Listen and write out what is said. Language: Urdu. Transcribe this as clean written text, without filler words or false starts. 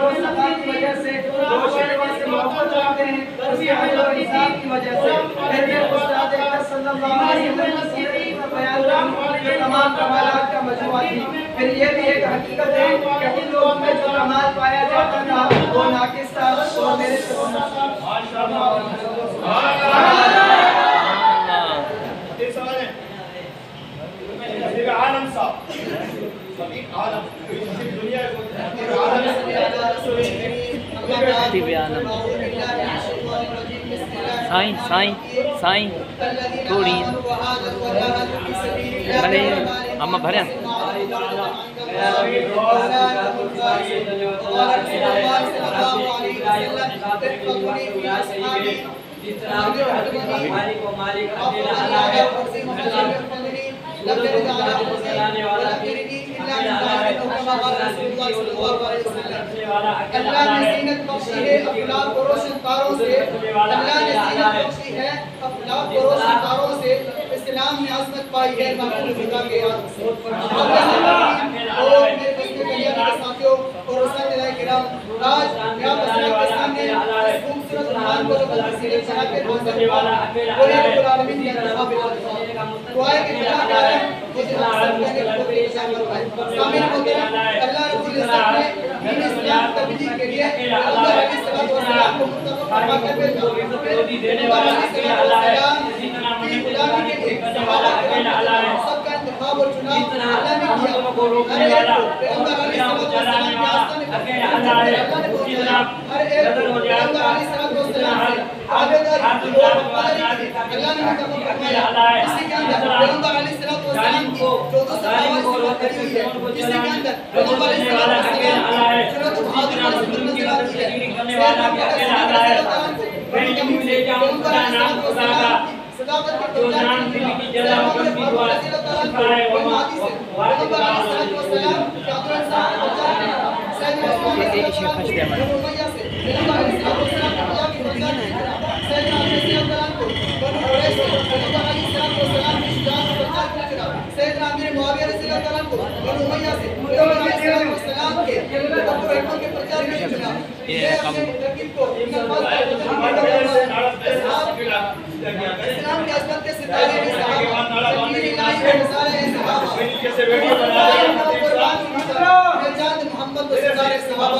اور صفا کی وجہ سے، جو شہر سے محبت رکھتے ہیں اس کے عدل و انصاف کی وجہ سے، پھر استاد اکرم صلی اللہ علیہ وسلم کی سیرت کا بیان کروں جو تمام کمالات کا مجموعہ تھی۔ پھر یہ بھی ایک حقیقت ہے کہ ان لوگوں میں جو کمال پایا جاتا تھا وہ ناقص تھا اور میرے عالم صاحب صدیق عالم دنیا سائیں تھوڑی بھلے اما بھریں اللہ نے زینت بخشی ہے افلاک و روشن کاروں سے، اللہ نے زینت بخشی ہے افلاک و روشن کاروں سے، اسلام نے عظمت پائی ہے محمود خدا کے یاد سے۔ اور میرے بستے کلیہ کے ساتھیوں اور اساتذہ کرام، آج یہاں مسئلہ کے سامنے اس خوبصورت عنوان کو جو بلرسیل چلا کے حاضر ہوا وہ ایک رب العالمین کی انتخاب ہے۔ دعائے کہ اللہ تعالیٰ مجھے حاصل کرنے کو پریشان کروائے۔ سامعین محترم، اللہ رب العزت نے دین اسلام تبلیغ کے لیے اللہ علیہ السلام کو منتخب فرما کر بھیجا۔ پیغمبر علیہ السلام کی غلامی کے لیے صحابہ کرام سب کا انتخاب اور چناؤ اللہ نے کیا۔ پیغمبر علیہ السلام کی آستانے پر اللہ نے پہنچایا۔ ہر ایک پیغمبر علیہ السلام سے عابدہ اور مقتدی اللہ نے منتخب فرمایا۔ اسی کے اندر پیغمبر علیہ السلام کی جو دو صحابہ سے کھڑی ہوئی ہے، اسی کے اندر پیغمبر علیہ السلام جنت بہادر نظر آتی ہے۔ سیدنا صداقت کے پرچار کی جزا محمد فاروق رضی اللہ عنہ وہ حدیث ہے۔ پیغمبر علیہ السلام کے عدل انصاف کے پرچار کی سیدنا عثمان رضی اللہ عنہ بنو امیہ سے پیغمبر علیہ السلام کے حجاب کے پرچار کی سیدنا علی رضی اللہ عنہ بنو قریظ سے پیغمبر علیہ السلام کی شجاعت کے پرچار کیا۔ سیدنا امیر معاویہ رضی اللہ عنہ بنو امیہ سے پیغمبر علیہ السلام کے تکبر حکم کے پرچار کیا۔ یہ اپنے ترکیب کو اسلام کے عظمت کے ستارے ہیں صحابہ، تکبیر الہی کے مثال ہیں صحابہ، نجات محمد و ستارے صحابہ،